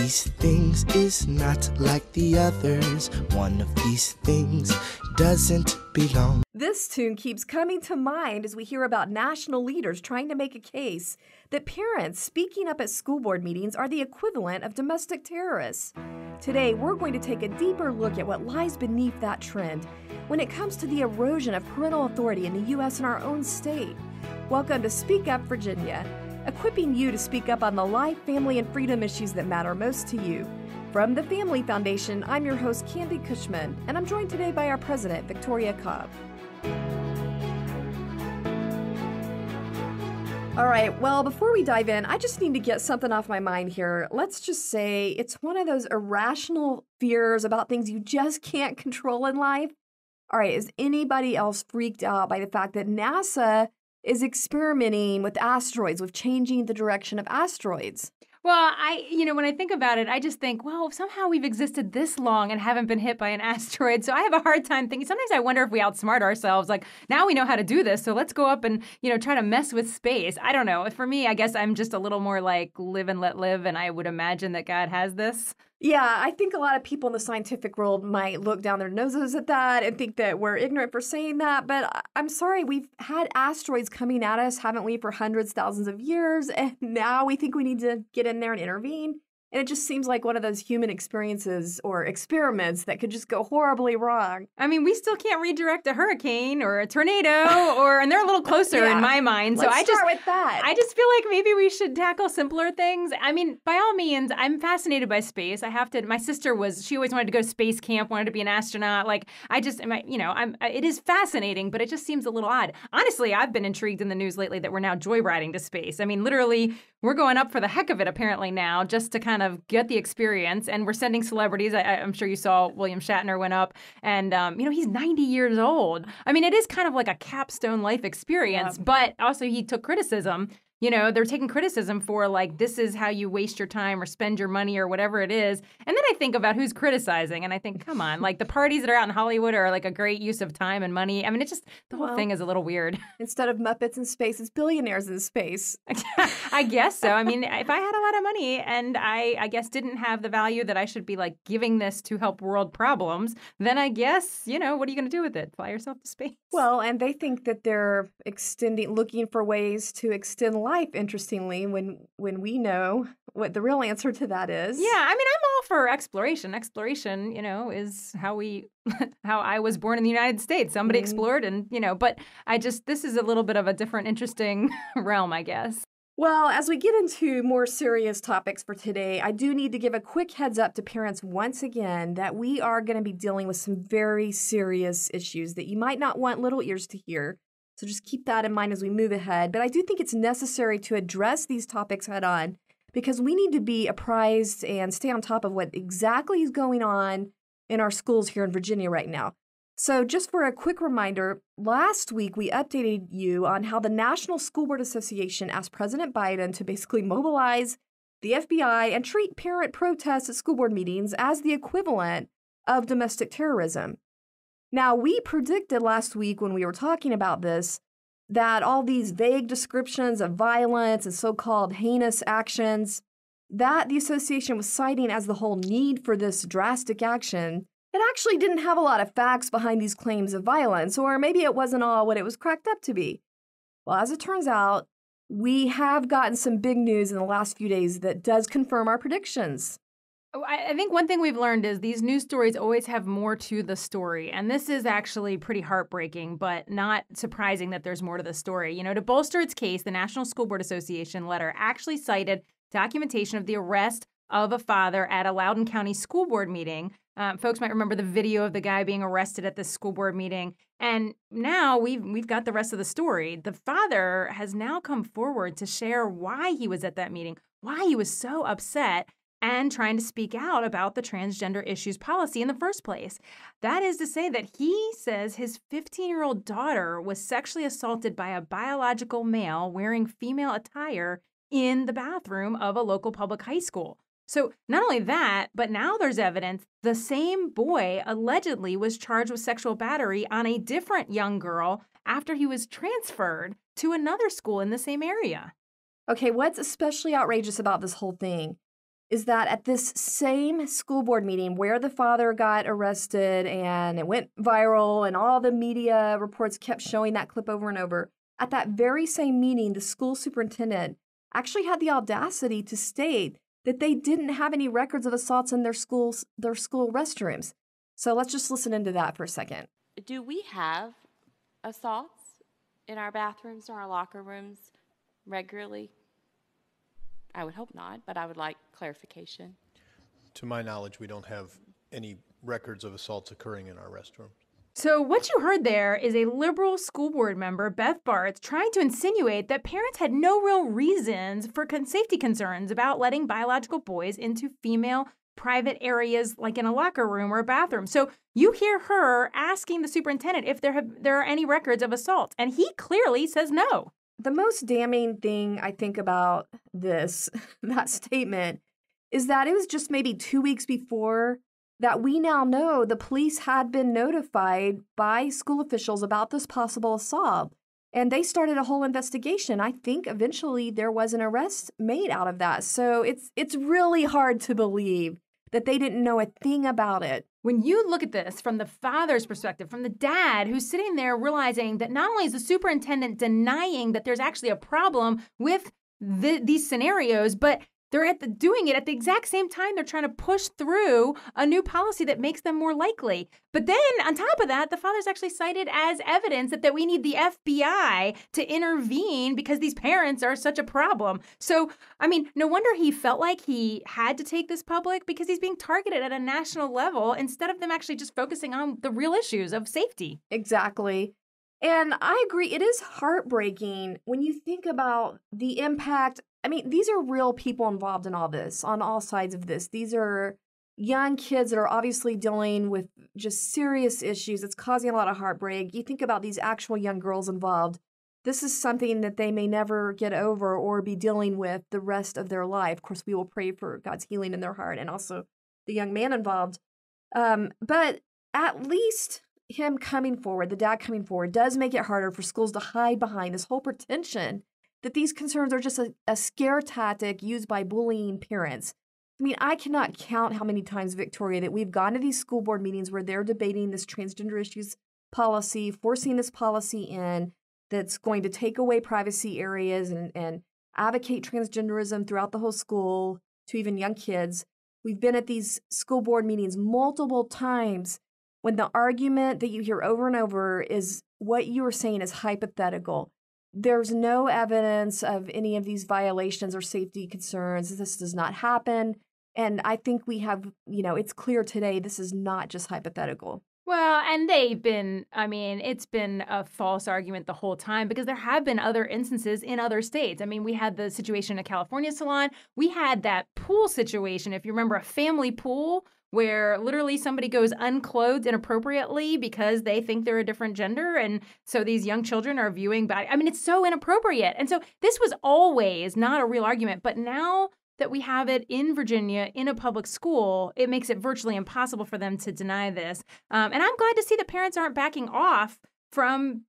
these things is not like the others. One of these things doesn't belong. This tune keeps coming to mind as we hear about national leaders trying to make a case that parents speaking up at school board meetings are the equivalent of domestic terrorists. Today, we're going to take a deeper look at what lies beneath that trend when it comes to the erosion of parental authority in the U.S. and our own state. Welcome to Speak Up Virginia, equipping you to speak up on the life, family, and freedom issues that matter most to you. From the Family Foundation, I'm your host, Candy Cushman, and I'm joined today by our president, Victoria Cobb. All right, well, before we dive in, I just need to get something off my mind here. Let's just say it's one of those irrational fears about things you just can't control in life. All right, is anybody else freaked out by the fact that NASA is experimenting with asteroids, with changing the direction of asteroids? Well, when I think about it, I just think, well, somehow we've existed this long and haven't been hit by an asteroid. So I have a hard time thinking. Sometimes I wonder if we outsmart ourselves. Like, now we know how to do this, so let's go up and, try to mess with space. I don't know. For me, I guess I'm just a little more like live and let live, and I would imagine that God has this. Yeah, I think a lot of people in the scientific world might look down their noses at that and think that we're ignorant for saying that. But I'm sorry, we've had asteroids coming at us, haven't we, for hundreds, thousands of years. And now we think we need to get in there and intervene. And it just seems like one of those human experiences or experiments that could just go horribly wrong. I mean, we still can't redirect a hurricane or a tornado, and they're a little closer in my mind. Let's start with that. I just feel like maybe we should tackle simpler things. I mean, by all means, I'm fascinated by space. I have to. My sister she always wanted to go to space camp, wanted to be an astronaut. Like, it is fascinating, but it just seems a little odd. Honestly, I've been intrigued in the news lately that we're now joyriding to space. I mean, literally, we're going up for the heck of it apparently now, just to kind of get the experience. And we're sending celebrities. I'm sure you saw William Shatner went up, and he's 90 years old. I mean, it is kind of like a capstone life experience, but also he took criticism. They're taking criticism for, like, this is how you waste your time or spend your money or whatever it is. And then I think about who's criticizing, and I think, come on, like, the parties that are out in Hollywood are, like, a great use of time and money. I mean, it's just, the whole thing is a little weird. Instead of Muppets in space, it's billionaires in space. I guess so. I mean, if I had a lot of money and I guess didn't have the value that I should be, like, giving this to help world problems, then I guess, what are you going to do with it? Fly yourself to space? Well, and they think that they're looking for ways to extend life, interestingly, when we know what the real answer to that is. Yeah, I mean, I'm all for exploration. Exploration, is how I was born in the United States. Somebody explored and, but this is a little bit of a different, interesting realm, I guess. Well, as we get into more serious topics for today, I do need to give a quick heads up to parents once again that we are going to be dealing with some very serious issues that you might not want little ears to hear. So just keep that in mind as we move ahead. But I do think it's necessary to address these topics head on because we need to be apprised and stay on top of what exactly is going on in our schools here in Virginia right now. So just for a quick reminder, last week we updated you on how the National School Board Association asked President Biden to basically mobilize the FBI and treat parent protests at school board meetings as the equivalent of domestic terrorism. Now, we predicted last week when we were talking about this that all these vague descriptions of violence and so-called heinous actions that the association was citing as the whole need for this drastic action, it actually didn't have a lot of facts behind these claims of violence, or maybe it wasn't all what it was cracked up to be. Well, as it turns out, we have gotten some big news in the last few days that does confirm our predictions. I think one thing we've learned is these news stories always have more to the story. And this is actually pretty heartbreaking, but not surprising that there's more to the story. To bolster its case, the National School Board Association letter actually cited documentation of the arrest of a father at a Loudoun County school board meeting. Folks might remember the video of the guy being arrested at this school board meeting. And now we've got the rest of the story. The father has now come forward to share why he was at that meeting, why he was so upset, and trying to speak out about the transgender issues policy in the first place. That is to say that he says his 15-year-old daughter was sexually assaulted by a biological male wearing female attire in the bathroom of a local public high school. So not only that, but now there's evidence the same boy allegedly was charged with sexual battery on a different young girl after he was transferred to another school in the same area. Okay, what's especially outrageous about this whole thing is that at this same school board meeting where the father got arrested and it went viral and all the media reports kept showing that clip over and over, at that very same meeting, the school superintendent actually had the audacity to state that they didn't have any records of assaults in their school restrooms. So let's just listen into that for a second. Do we have assaults in our bathrooms or our locker rooms regularly? I would hope not, but I would like clarification. To my knowledge, we don't have any records of assaults occurring in our restrooms. So what you heard there is a liberal school board member, Beth Bartz, trying to insinuate that parents had no real reasons for safety concerns about letting biological boys into female private areas like in a locker room or a bathroom. So you hear her asking the superintendent if there are any records of assault, and he clearly says no. The most damning thing I think about that statement, is that it was just maybe 2 weeks before that we now know the police had been notified by school officials about this possible assault. And they started a whole investigation. I think eventually there was an arrest made out of that. So it's really hard to believe that they didn't know a thing about it. When you look at this from the father's perspective, from the dad who's sitting there realizing that not only is the superintendent denying that there's actually a problem with these scenarios, but they're doing it at the exact same time they're trying to push through a new policy that makes them more likely. But then on top of that, the father's actually cited as evidence that we need the FBI to intervene because these parents are such a problem. So, I mean, no wonder he felt like he had to take this public, because he's being targeted at a national level instead of them actually just focusing on the real issues of safety. Exactly. And I agree, it is heartbreaking when you think about the impact. I mean, these are real people involved in all this, on all sides of this. These are young kids that are obviously dealing with just serious issues. It's causing a lot of heartbreak. You think about these actual young girls involved. This is something that they may never get over or be dealing with the rest of their life. Of course, we will pray for God's healing in their heart, and also the young man involved. But at least him coming forward, the dad coming forward, does make it harder for schools to hide behind this whole pretension that these concerns are just a scare tactic used by bullying parents. I mean, I cannot count how many times, Victoria, that we've gone to these school board meetings where they're debating this transgender issues policy, forcing this policy in that's going to take away privacy areas and advocate transgenderism throughout the whole school to even young kids. We've been at these school board meetings multiple times when the argument that you hear over and over is what you are saying is hypothetical. There's no evidence of any of these violations or safety concerns. This does not happen. And I think we have, it's clear today this is not just hypothetical. Well, and it's been a false argument the whole time, because there have been other instances in other states. I mean, we had the situation at California Salon. We had that pool situation, if you remember, a family pool where literally somebody goes unclothed inappropriately because they think they're a different gender. And so these young children are viewing it's so inappropriate. And so this was always not a real argument. But now that we have it in Virginia in a public school, it makes it virtually impossible for them to deny this. And I'm glad to see that parents aren't backing off from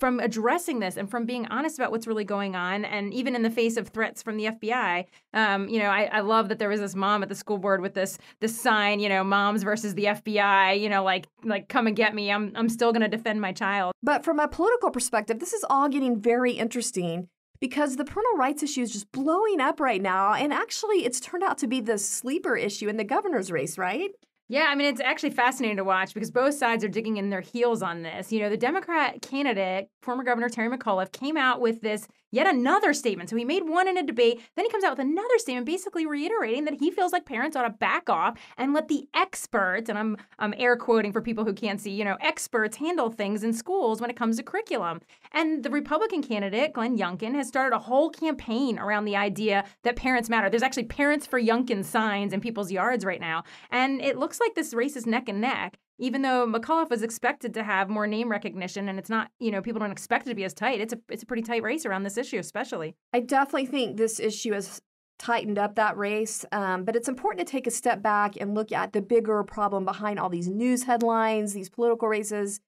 addressing this and from being honest about what's really going on. And even in the face of threats from the FBI, I love that there was this mom at the school board with this sign, moms versus the FBI, like come and get me. I'm still going to defend my child. But from a political perspective, this is all getting very interesting, because the parental rights issue is just blowing up right now. And actually, it's turned out to be the sleeper issue in the governor's race, right? Yeah, it's actually fascinating to watch, because both sides are digging in their heels on this. The Democrat candidate, former Governor Terry McAuliffe, came out with this yet another statement. So he made one in a debate, then he comes out with another statement basically reiterating that he feels like parents ought to back off and let the experts, and I'm air quoting for people who can't see, experts handle things in schools when it comes to curriculum. And the Republican candidate, Glenn Youngkin, has started a whole campaign around the idea that parents matter. There's actually Parents for Youngkin signs in people's yards right now. And it looks like this race is neck and neck, even though McAuliffe was expected to have more name recognition, and it's not, people don't expect it to be as tight. It's a pretty tight race around this issue, especially. I definitely think this issue has tightened up that race, but it's important to take a step back and look at the bigger problem behind all these news headlines, these political races.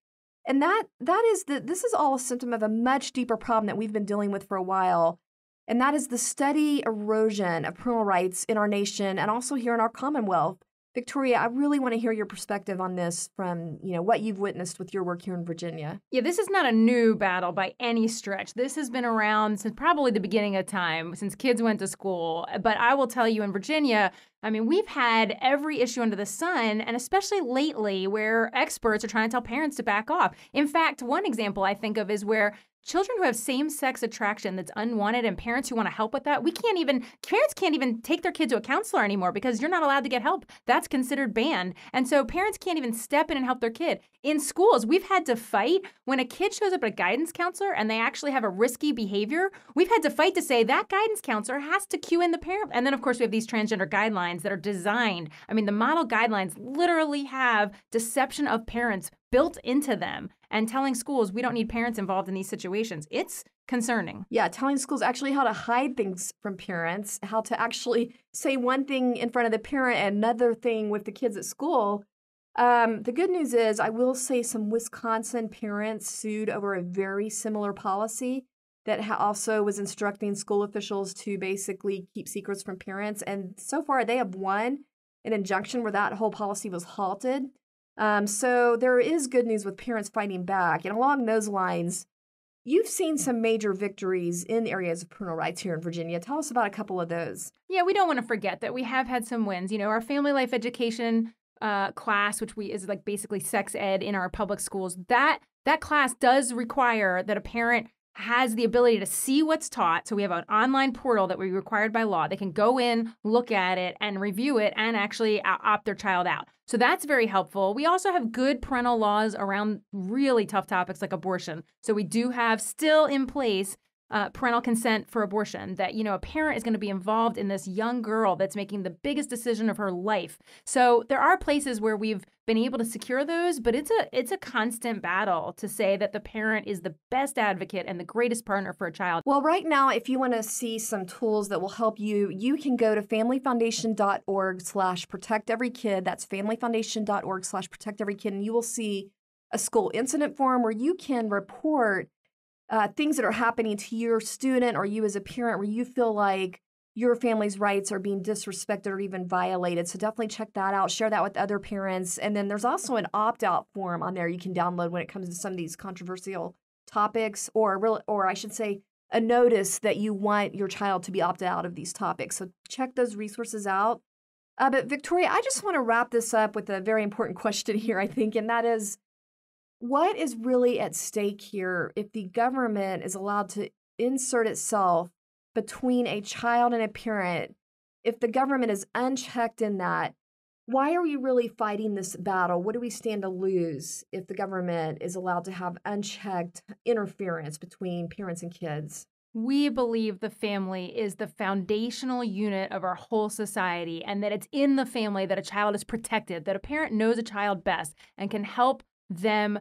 And this is all a symptom of a much deeper problem that we've been dealing with for a while. and that is the steady erosion of parental rights in our nation and also here in our Commonwealth. Victoria, I really want to hear your perspective on this from, what you've witnessed with your work here in Virginia. Yeah, this is not a new battle by any stretch. This has been around since probably the beginning of time, since kids went to school. But I will tell you, in Virginia, we've had every issue under the sun, and especially lately where experts are trying to tell parents to back off. In fact, one example I think of is where children who have same-sex attraction that's unwanted and parents who want to help with that, parents can't even take their kid to a counselor anymore because you're not allowed to get help. That's considered banned. And so parents can't even step in and help their kid. In schools, we've had to fight when a kid shows up at a guidance counselor and they actually have a risky behavior. We've had to fight to say that guidance counselor has to cue in the parent. And then, of course, we have these transgender guidelines that are designed. The model guidelines literally have deception of parents built into them and telling schools we don't need parents involved in these situations. It's concerning. Yeah, telling schools actually how to hide things from parents, how to actually say one thing in front of the parent and another thing with the kids at school. The good news is I will say some Wisconsin parents sued over a very similar policy that also was instructing school officials to basically keep secrets from parents. And so far they have won an injunction where that whole policy was halted. So there is good news with parents fighting back. And along those lines, you've seen some major victories in areas of parental rights here in Virginia. Tell us about a couple of those. Yeah, we don't want to forget that we have had some wins. Our family life education class, which is like basically sex ed in our public schools, that class does require that a parent has the ability to see what's taught. So we have an online portal that we required by law. They can go in, look at it, and review it, and actually opt their child out. So that's very helpful. We also have good parental laws around really tough topics like abortion. So we do have still in place parental consent for abortion, that, a parent is going to be involved in this young girl that's making the biggest decision of her life. So there are places where we've been able to secure those, but it's a constant battle to say that the parent is the best advocate and the greatest partner for a child. Well, right now, if you want to see some tools that will help you, you can go to familyfoundation.org/protecteverykid. That's familyfoundation.org/protecteverykid, and you will see a school incident form where you can report things that are happening to your student or you as a parent where you feel like your family's rights are being disrespected or even violated. So definitely check that out. Share that with other parents. And then there's also an opt-out form on there you can download when it comes to some of these controversial topics, or I should say a notice that you want your child to be opted out of these topics. So check those resources out. But Victoria, I just want to wrap this up with a very important question here, I think, and that is, what is really at stake here if the government is allowed to insert itself between a child and a parent? If the government is unchecked in that, why are we really fighting this battle? What do we stand to lose if the government is allowed to have unchecked interference between parents and kids? We believe the family is the foundational unit of our whole society, and that it's in the family that a child is protected, that a parent knows a child best and can help them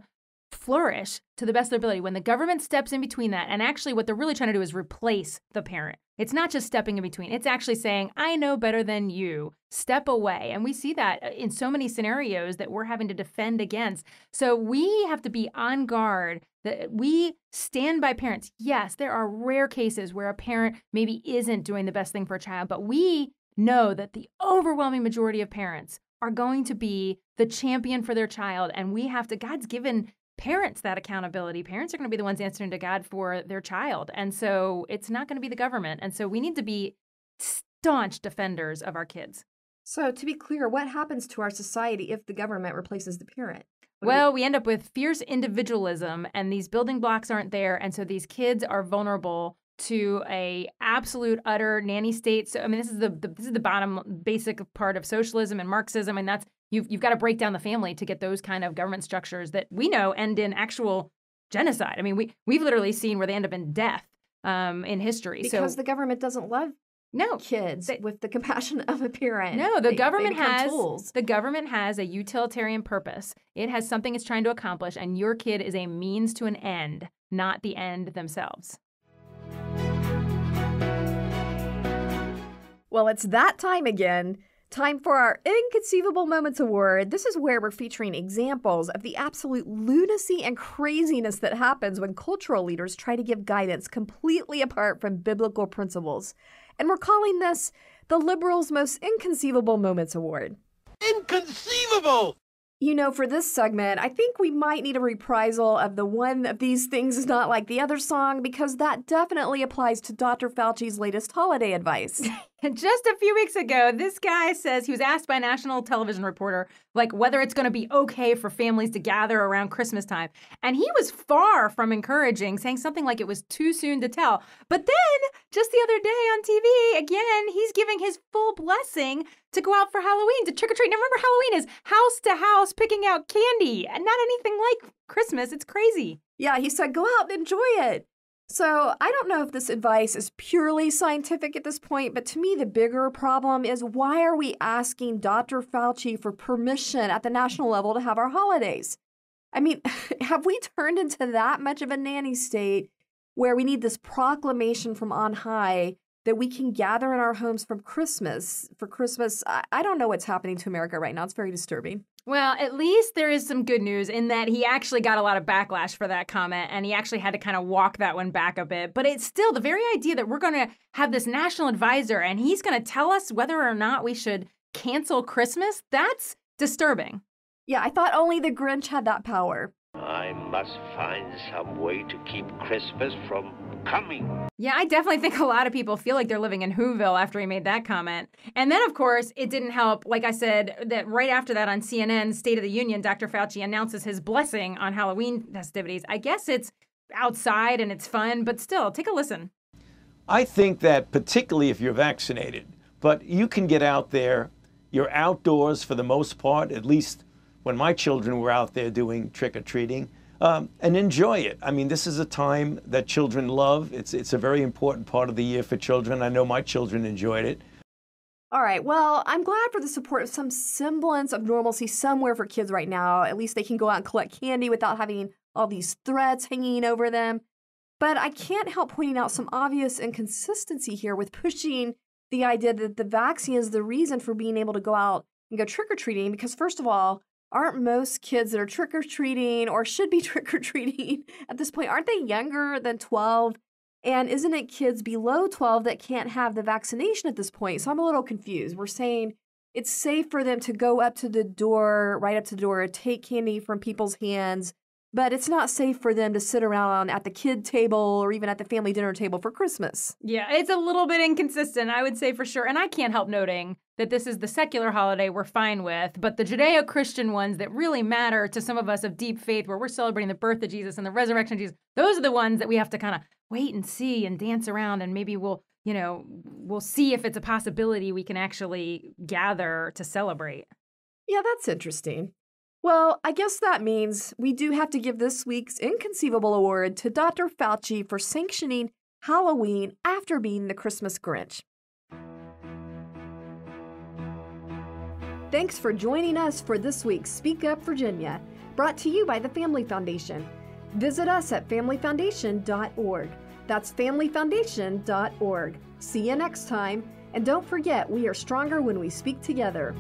flourish to the best of their ability. When the government steps in between that, and actually what they're really trying to do is replace the parent. It's not just stepping in between. It's actually saying, I know better than you. Step away. And we see that in so many scenarios that we're having to defend against. So we have to be on guard that we stand by parents. Yes, there are rare cases where a parent maybe isn't doing the best thing for a child, but we know that the overwhelming majority of parents are going to be the champion for their child. And God's given parents that accountability. Parents are going to be the ones answering to God for their child. And so it's not going to be the government. And so we need to be staunch defenders of our kids. So to be clear, what happens to our society if the government replaces the parent? Well, we end up with fierce individualism, and these building blocks aren't there. And so these kids are vulnerable to a absolute utter nanny state. So this is the bottom basic part of socialism and Marxism, and that's you've got to break down the family to get those kind of government structures that we know end in actual genocide. We've literally seen where they end up in death in history because the government doesn't love kids with the compassion of a parent. No, the government tools. The government has a utilitarian purpose. It has something it's trying to accomplish, and your kid is a means to an end, not the end themselves. Well, it's that time again. Time for our Inconceivable Moments Award. This is where we're featuring examples of the absolute lunacy and craziness that happens when cultural leaders try to give guidance completely apart from biblical principles. And we're calling this the Liberals' Most Inconceivable Moments Award. Inconceivable! You know, for this segment, I think we might need a reprisal of the One of These Things Is Not Like the Other song, because that definitely applies to Dr. Fauci's latest holiday advice. Just a few weeks ago, this guy says he was asked by a national television reporter, like, whether it's going to be okay for families to gather around Christmas time. And he was far from encouraging, saying something like it was too soon to tell. But then, just the other day on TV, again, he's giving his full blessing to go out for Halloween, to trick-or-treat. Now, remember, Halloween is house to house picking out candy, and not anything like Christmas. It's crazy. Yeah, he said, go out and enjoy it. So I don't know if this advice is purely scientific at this point, but to me, the bigger problem is, why are we asking Dr. Fauci for permission at the national level to have our holidays? I mean, have we turned into that much of a nanny state where we need this proclamation from on high that we can gather in our homes for Christmas? I don't know what's happening to America right now. It's very disturbing. Well, at least there is some good news in that he actually got a lot of backlash for that comment, and he actually had to kind of walk that one back a bit. But it's still the very idea that we're going to have this national advisor and he's going to tell us whether or not we should cancel Christmas. That's disturbing. Yeah, I thought only the Grinch had that power. I must find some way to keep Christmas from coming. Yeah, I definitely think a lot of people feel like they're living in Whoville after he made that comment. And then, of course, it didn't help, like I said, that right after that on CNN, State of the Union, Dr. Fauci announces his blessing on Halloween festivities. I guess it's outside and it's fun, but still, take a listen. I think that particularly if you're vaccinated, but you can get out there, you're outdoors for the most part, at least when my children were out there doing trick-or-treating, and enjoy it. I mean, this is a time that children love. It's a very important part of the year for children. I know my children enjoyed it. All right, well, I'm glad for the support of some semblance of normalcy somewhere for kids right now. At least they can go out and collect candy without having all these threats hanging over them. But I can't help pointing out some obvious inconsistency here with pushing the idea that the vaccine is the reason for being able to go out and go trick-or-treating, because first of all, aren't most kids that are trick-or-treating or should be trick-or-treating at this point, aren't they younger than 12? And isn't it kids below 12 that can't have the vaccination at this point? So I'm a little confused. We're saying it's safe for them to go up to the door, right up to the door, take candy from people's hands, but it's not safe for them to sit around at the kid table or even at the family dinner table for Christmas. Yeah, it's a little bit inconsistent, I would say, for sure. And I can't help noting that this is the secular holiday we're fine with, but the Judeo-Christian ones that really matter to some of us of deep faith, where we're celebrating the birth of Jesus and the resurrection of Jesus, those are the ones that we have to kind of wait and see and dance around, and maybe we'll see if it's a possibility we can actually gather to celebrate. Yeah, that's interesting. Well, I guess that means we do have to give this week's Inconceivable Award to Dr. Fauci for sanctioning Halloween after being the Christmas Grinch. Thanks for joining us for this week's Speak Up Virginia, brought to you by the Family Foundation. Visit us at familyfoundation.org. That's familyfoundation.org. See you next time, and don't forget, we are stronger when we speak together.